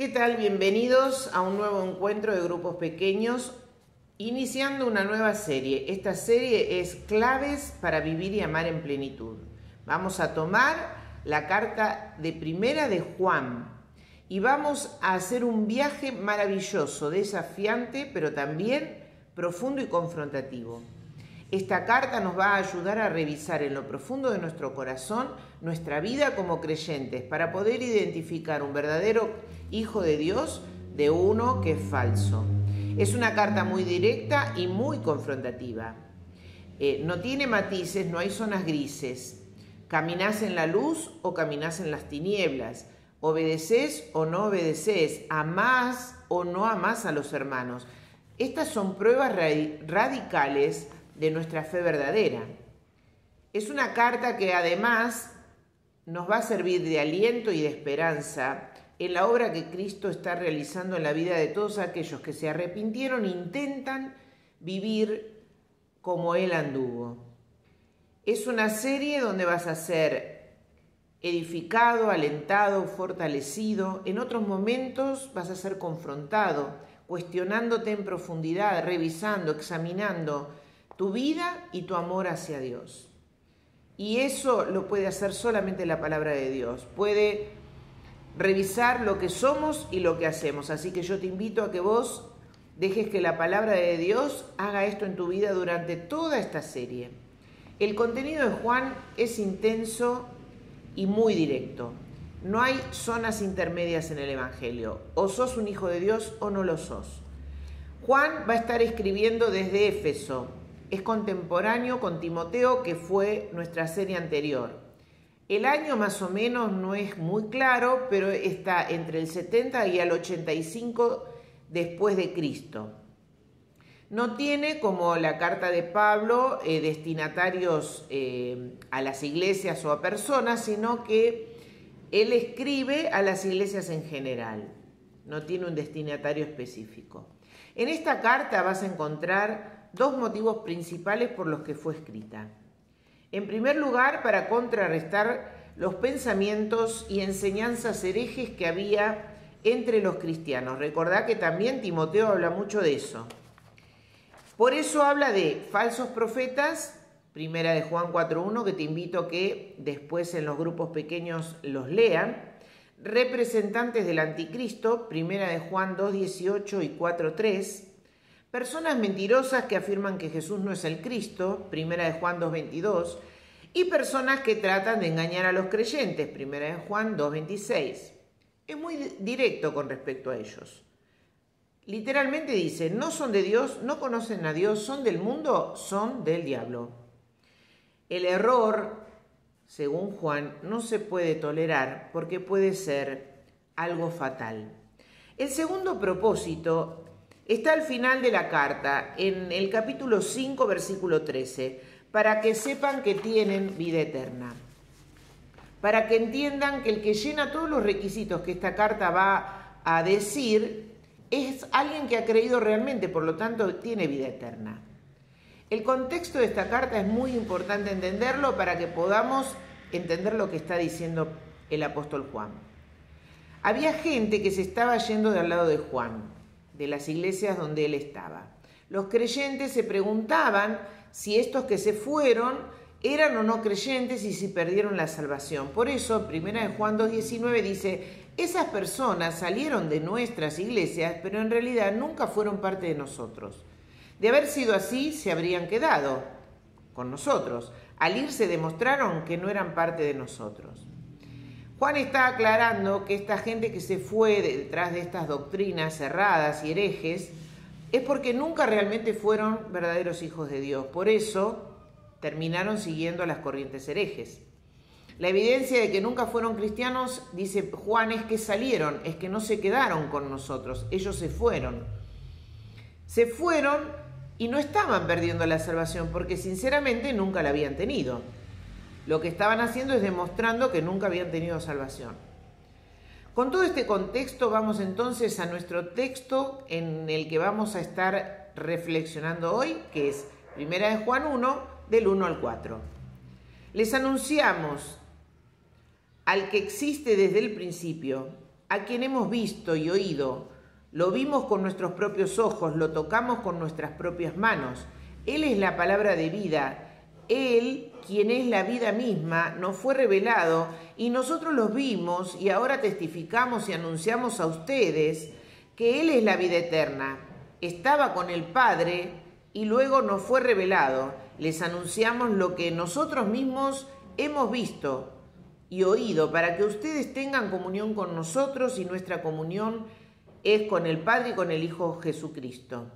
¿Qué tal? Bienvenidos a un nuevo encuentro de grupos pequeños, iniciando una nueva serie. Esta serie es Claves para vivir y amar en plenitud. Vamos a tomar la carta de Primera de Juan y vamos a hacer un viaje maravilloso, desafiante, pero también profundo y confrontativo. Esta carta nos va a ayudar a revisar en lo profundo de nuestro corazón nuestra vida como creyentes para poder identificar un verdadero hijo de Dios de uno que es falso. Es una carta muy directa y muy confrontativa. No tiene matices, no hay zonas grises. Caminás en la luz o caminás en las tinieblas. Obedeces o no obedeces. Amás o no amás a los hermanos. Estas son pruebas radicales de nuestra fe verdadera. Es una carta que además nos va a servir de aliento y de esperanza en la obra que Cristo está realizando en la vida de todos aquellos que se arrepintieron e intentan vivir como Él anduvo. Es una serie donde vas a ser edificado, alentado, fortalecido. En otros momentos vas a ser confrontado, cuestionándote en profundidad, revisando, examinando tu vida y tu amor hacia Dios. Y eso lo puede hacer solamente la palabra de Dios. Puede revisar lo que somos y lo que hacemos. Así que yo te invito a que vos dejes que la palabra de Dios haga esto en tu vida durante toda esta serie. El contenido de Juan es intenso y muy directo. No hay zonas intermedias en el Evangelio. O sos un hijo de Dios o no lo sos. Juan va a estar escribiendo desde Éfeso. Es contemporáneo con Timoteo, que fue nuestra serie anterior. El año más o menos no es muy claro, pero está entre el 70 y el 85 después de Cristo. No tiene, como la carta de Pablo, destinatarios a las iglesias o a personas, sino que él escribe a las iglesias en general. No tiene un destinatario específico. En esta carta vas a encontrar dos motivos principales por los que fue escrita. En primer lugar, para contrarrestar los pensamientos y enseñanzas herejes que había entre los cristianos. Recordá que también Timoteo habla mucho de eso. Por eso habla de falsos profetas, Primera de Juan 4.1, que te invito a que después en los grupos pequeños los lean. Representantes del anticristo, Primera de Juan 2.18 y 4.3. Personas mentirosas que afirman que Jesús no es el Cristo, Primera de Juan 2.22, y personas que tratan de engañar a los creyentes, Primera de Juan 2.26. Es muy directo con respecto a ellos. Literalmente dice, no son de Dios, no conocen a Dios, son del mundo, son del diablo. El error, según Juan, no se puede tolerar porque puede ser algo fatal. El segundo propósito está al final de la carta, en el capítulo 5, versículo 13, para que sepan que tienen vida eterna. Para que entiendan que el que llena todos los requisitos que esta carta va a decir es alguien que ha creído realmente, por lo tanto tiene vida eterna. El contexto de esta carta es muy importante entenderlo para que podamos entender lo que está diciendo el apóstol Juan. Había gente que se estaba yendo del lado de Juan, de las iglesias donde él estaba. Los creyentes se preguntaban si estos que se fueron eran o no creyentes y si perdieron la salvación. Por eso, Primera de Juan 2.19 dice, esas personas salieron de nuestras iglesias, pero en realidad nunca fueron parte de nosotros. De haber sido así, se habrían quedado con nosotros. Al irse demostraron que no eran parte de nosotros. Juan está aclarando que esta gente que se fue detrás de estas doctrinas cerradas y herejes es porque nunca realmente fueron verdaderos hijos de Dios. Por eso terminaron siguiendo las corrientes herejes. La evidencia de que nunca fueron cristianos, dice Juan, es que salieron, es que no se quedaron con nosotros, ellos se fueron. Se fueron y no estaban perdiendo la salvación porque sinceramente nunca la habían tenido. Lo que estaban haciendo es demostrando que nunca habían tenido salvación. Con todo este contexto vamos entonces a nuestro texto en el que vamos a estar reflexionando hoy, que es Primera de Juan 1, del 1 al 4. Les anunciamos al que existe desde el principio, a quien hemos visto y oído. Lo vimos con nuestros propios ojos, lo tocamos con nuestras propias manos. Él es la palabra de vida. Él, quien es la vida misma, nos fue revelado y nosotros los vimos y ahora testificamos y anunciamos a ustedes que Él es la vida eterna. Estaba con el Padre y luego nos fue revelado. Les anunciamos lo que nosotros mismos hemos visto y oído para que ustedes tengan comunión con nosotros, y nuestra comunión es con el Padre y con el Hijo Jesucristo.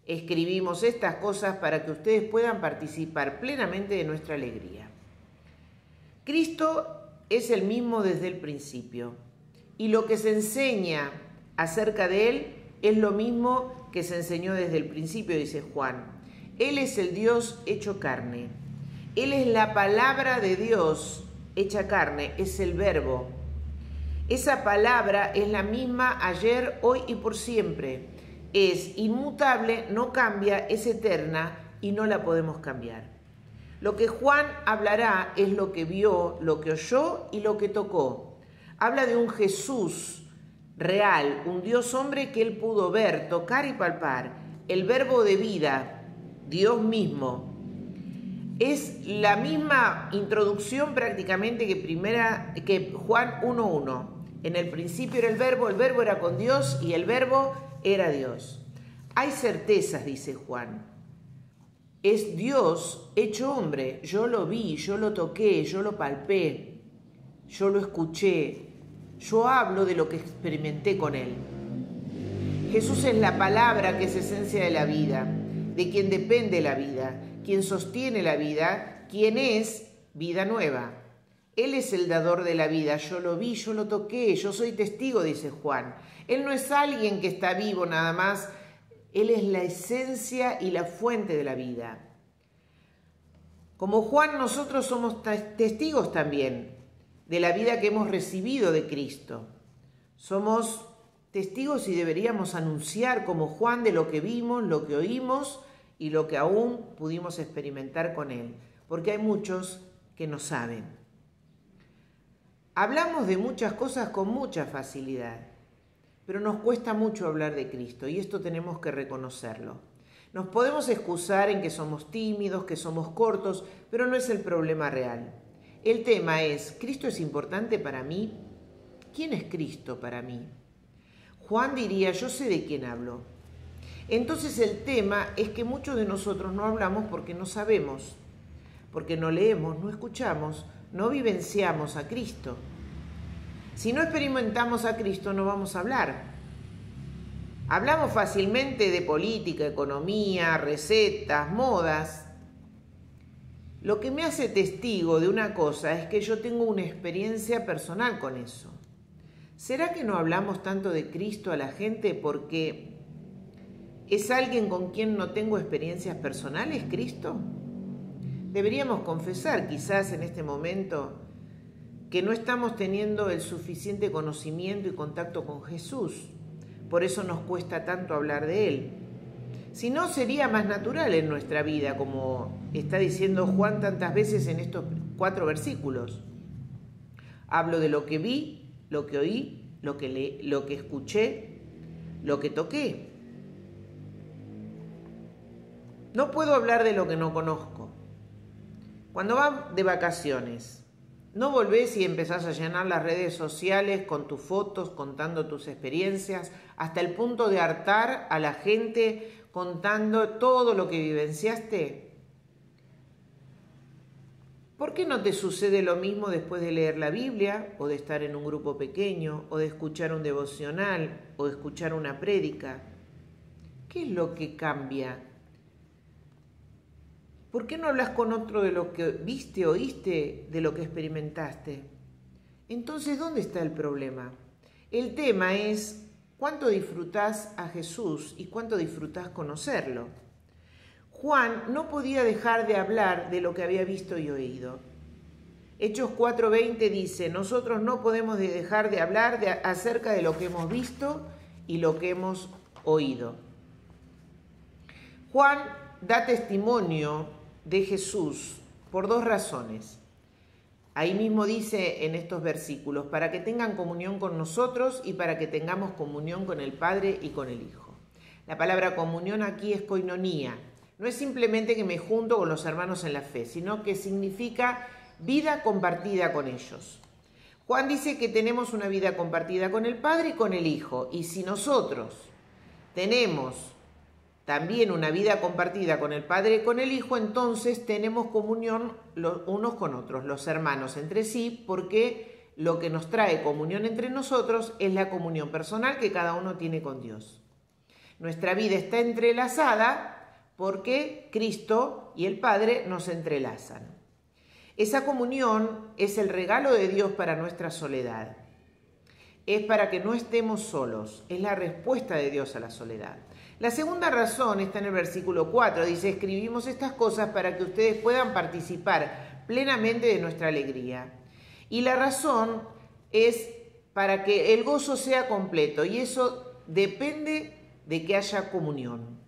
Escribimos estas cosas para que ustedes puedan participar plenamente de nuestra alegría. Cristo es el mismo desde el principio, y lo que se enseña acerca de Él es lo mismo que se enseñó desde el principio, dice Juan. Él es el Dios hecho carne. Él es la palabra de Dios hecha carne, es el Verbo. Esa palabra es la misma ayer, hoy y por siempre. Es inmutable, no cambia, es eterna y no la podemos cambiar. Lo que Juan hablará es lo que vio, lo que oyó y lo que tocó. Habla de un Jesús real, un Dios hombre que él pudo ver, tocar y palpar. El Verbo de vida, Dios mismo. Es la misma introducción prácticamente que Juan 1:1. En el principio era el Verbo era con Dios y el Verbo era Dios. Hay certezas, dice Juan. Es Dios hecho hombre. Yo lo vi, yo lo toqué, yo lo palpé, yo lo escuché. Yo hablo de lo que experimenté con Él. Jesús es la palabra que es esencia de la vida, de quien depende la vida, quien sostiene la vida, quien es vida nueva. Él es el dador de la vida. Yo lo vi, yo lo toqué, yo soy testigo, dice Juan. Él no es alguien que está vivo nada más. Él es la esencia y la fuente de la vida. Como Juan, nosotros somos testigos también de la vida que hemos recibido de Cristo. Somos testigos y deberíamos anunciar como Juan de lo que vimos, lo que oímos y lo que aún pudimos experimentar con Él, porque hay muchos que no saben. Hablamos de muchas cosas con mucha facilidad, pero nos cuesta mucho hablar de Cristo y esto tenemos que reconocerlo. Nos podemos excusar en que somos tímidos, que somos cortos, pero no es el problema real. El tema es, ¿Cristo es importante para mí? ¿Quién es Cristo para mí? Juan diría, yo sé de quién hablo. Entonces el tema es que muchos de nosotros no hablamos porque no sabemos, porque no leemos, no escuchamos, no vivenciamos a Cristo. Si no experimentamos a Cristo no vamos a hablar. Hablamos fácilmente de política, economía, recetas, modas. Lo que me hace testigo de una cosa es que yo tengo una experiencia personal con eso. ¿Será que no hablamos tanto de Cristo a la gente porque es alguien con quien no tengo experiencias personales, Cristo? Deberíamos confesar quizás en este momento que no estamos teniendo el suficiente conocimiento y contacto con Jesús. Por eso nos cuesta tanto hablar de Él. Si no, sería más natural en nuestra vida, como está diciendo Juan tantas veces en estos 4 versículos. Hablo de lo que vi, lo que oí, lo que escuché, lo que toqué. No puedo hablar de lo que no conozco. Cuando vas de vacaciones, no volvés y empezás a llenar las redes sociales con tus fotos, contando tus experiencias, hasta el punto de hartar a la gente contando todo lo que vivenciaste. ¿Por qué no te sucede lo mismo después de leer la Biblia, o de estar en un grupo pequeño, o de escuchar un devocional, o de escuchar una prédica? ¿Qué es lo que cambia? ¿Por qué no hablas con otro de lo que viste, oíste, de lo que experimentaste? Entonces, ¿dónde está el problema? El tema es cuánto disfrutás a Jesús y cuánto disfrutás conocerlo. Juan no podía dejar de hablar de lo que había visto y oído. Hechos 4:20 dice, nosotros no podemos dejar de hablar acerca de lo que hemos visto y lo que hemos oído. Juan da testimonio de Jesús por 2 razones. Ahí mismo dice en estos versículos, para que tengan comunión con nosotros y para que tengamos comunión con el Padre y con el Hijo. La palabra comunión aquí es koinonía. No es simplemente que me junto con los hermanos en la fe, sino que significa vida compartida con ellos. Juan dice que tenemos una vida compartida con el Padre y con el Hijo. Y si nosotros tenemos también una vida compartida con el Padre y con el Hijo, entonces tenemos comunión los unos con otros, los hermanos entre sí, porque lo que nos trae comunión entre nosotros es la comunión personal que cada uno tiene con Dios. Nuestra vida está entrelazada porque Cristo y el Padre nos entrelazan. Esa comunión es el regalo de Dios para nuestra soledad. Es para que no estemos solos. Es la respuesta de Dios a la soledad. La segunda razón está en el versículo 4. Dice, escribimos estas cosas para que ustedes puedan participar plenamente de nuestra alegría. Y la razón es para que el gozo sea completo. Y eso depende de que haya comunión.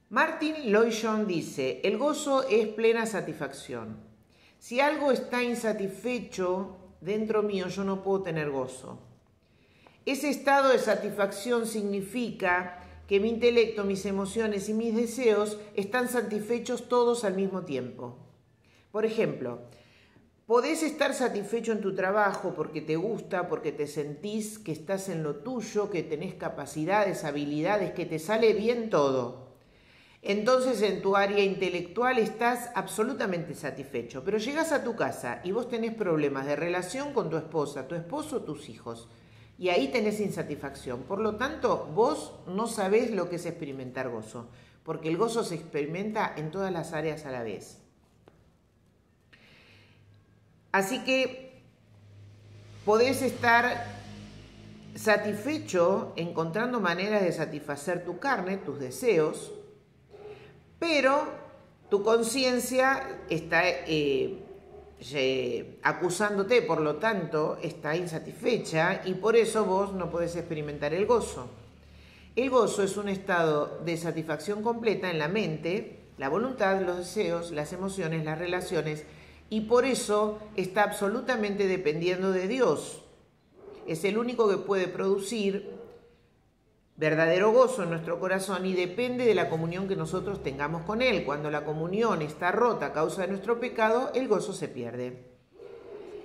Martin Lloyd-Jones dice, el gozo es plena satisfacción. Si algo está insatisfecho dentro mío, yo no puedo tener gozo. Ese estado de satisfacción significa que mi intelecto, mis emociones y mis deseos están satisfechos todos al mismo tiempo. Por ejemplo, podés estar satisfecho en tu trabajo porque te gusta, porque te sentís que estás en lo tuyo, que tenés capacidades, habilidades, que te sale bien todo. Entonces en tu área intelectual estás absolutamente satisfecho, pero llegas a tu casa y vos tenés problemas de relación con tu esposa, tu esposo, tus hijos, y ahí tenés insatisfacción. Por lo tanto, vos no sabés lo que es experimentar gozo, porque el gozo se experimenta en todas las áreas a la vez. Así que podés estar satisfecho encontrando maneras de satisfacer tu carne, tus deseos, pero tu conciencia está acusándote, por lo tanto, está insatisfecha y por eso vos no podés experimentar el gozo. El gozo es un estado de satisfacción completa en la mente, la voluntad, los deseos, las emociones, las relaciones, y por eso está absolutamente dependiendo de Dios. Es el único que puede producir verdadero gozo en nuestro corazón y depende de la comunión que nosotros tengamos con Él. Cuando la comunión está rota a causa de nuestro pecado, el gozo se pierde.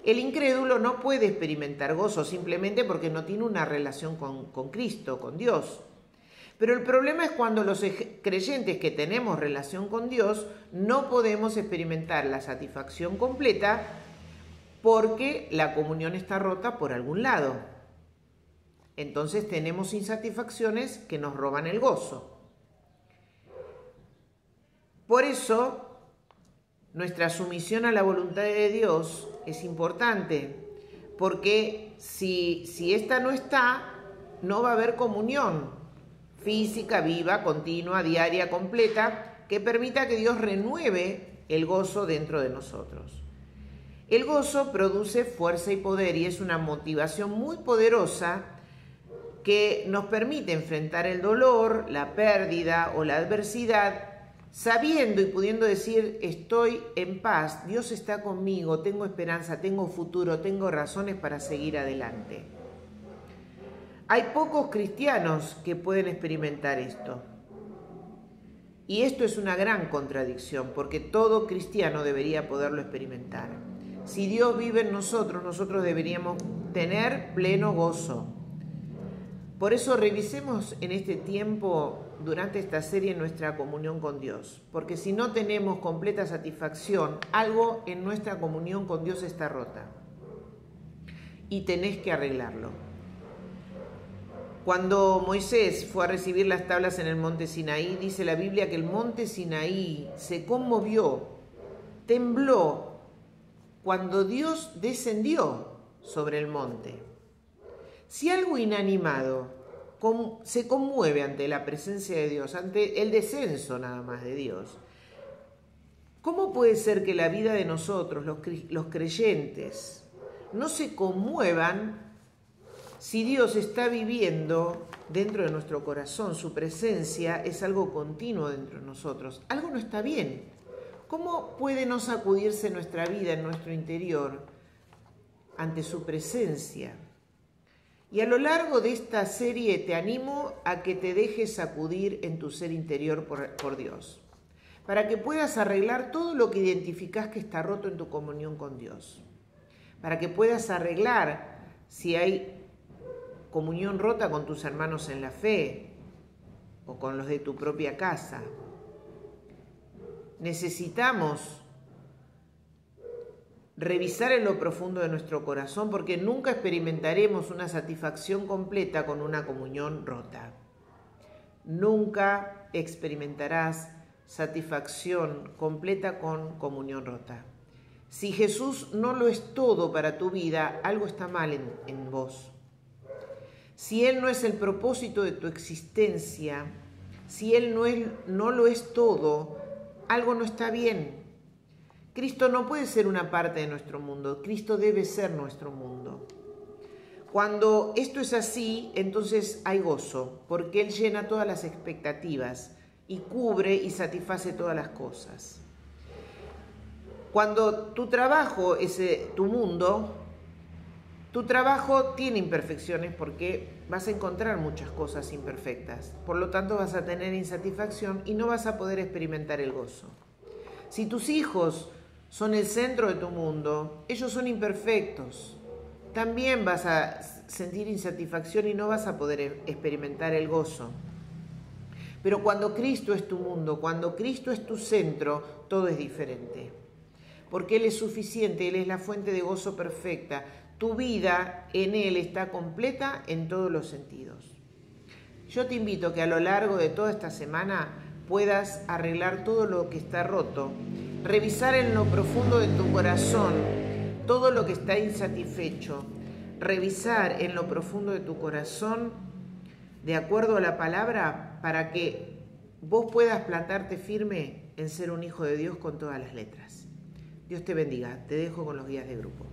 El incrédulo no puede experimentar gozo simplemente porque no tiene una relación con Cristo, con Dios. Pero el problema es cuando los creyentes que tenemos relación con Dios no podemos experimentar la satisfacción completa porque la comunión está rota por algún lado. Entonces tenemos insatisfacciones que nos roban el gozo. Por eso, nuestra sumisión a la voluntad de Dios es importante, porque si esta no está, no va a haber comunión física, viva, continua, diaria, completa, que permita que Dios renueve el gozo dentro de nosotros. El gozo produce fuerza y poder y es una motivación muy poderosa que nos permite enfrentar el dolor, la pérdida o la adversidad, sabiendo y pudiendo decir, estoy en paz, Dios está conmigo, tengo esperanza, tengo futuro, tengo razones para seguir adelante. Hay pocos cristianos que pueden experimentar esto. Y esto es una gran contradicción, porque todo cristiano debería poderlo experimentar. Si Dios vive en nosotros, nosotros deberíamos tener pleno gozo. Por eso revisemos en este tiempo, durante esta serie, nuestra comunión con Dios. Porque si no tenemos completa satisfacción, algo en nuestra comunión con Dios está rota. Y tenés que arreglarlo. Cuando Moisés fue a recibir las tablas en el monte Sinaí, dice la Biblia que el monte Sinaí se conmovió, tembló, cuando Dios descendió sobre el monte. Si algo inanimado se conmueve ante la presencia de Dios, ante el descenso nada más de Dios, ¿cómo puede ser que la vida de nosotros, los creyentes, no se conmuevan si Dios está viviendo dentro de nuestro corazón? Su presencia es algo continuo dentro de nosotros. Algo no está bien. ¿Cómo puede no sacudirse nuestra vida en nuestro interior ante su presencia? Y a lo largo de esta serie te animo a que te dejes sacudir en tu ser interior por Dios, para que puedas arreglar todo lo que identificás que está roto en tu comunión con Dios, para que puedas arreglar si hay comunión rota con tus hermanos en la fe o con los de tu propia casa. Necesitamos revisar en lo profundo de nuestro corazón porque nunca experimentaremos una satisfacción completa con una comunión rota. Nunca experimentarás satisfacción completa con comunión rota. Si Jesús no lo es todo para tu vida, algo está mal en vos. Si Él no es el propósito de tu existencia, si Él no lo es todo, algo no está bien. Cristo no puede ser una parte de nuestro mundo, Cristo debe ser nuestro mundo. Cuando esto es así, entonces hay gozo, porque Él llena todas las expectativas y cubre y satisface todas las cosas. Cuando tu trabajo es tu mundo, tu trabajo tiene imperfecciones porque vas a encontrar muchas cosas imperfectas. Por lo tanto, vas a tener insatisfacción y no vas a poder experimentar el gozo. Si tus hijos son el centro de tu mundo, ellos son imperfectos. También vas a sentir insatisfacción y no vas a poder experimentar el gozo. Pero cuando Cristo es tu mundo, cuando Cristo es tu centro, todo es diferente. Porque Él es suficiente, Él es la fuente de gozo perfecta. Tu vida en Él está completa en todos los sentidos. Yo te invito a que a lo largo de toda esta semana puedas arreglar todo lo que está roto, revisar en lo profundo de tu corazón todo lo que está insatisfecho, revisar en lo profundo de tu corazón de acuerdo a la palabra para que vos puedas plantarte firme en ser un hijo de Dios con todas las letras. Dios te bendiga. Te dejo con los guías de grupo.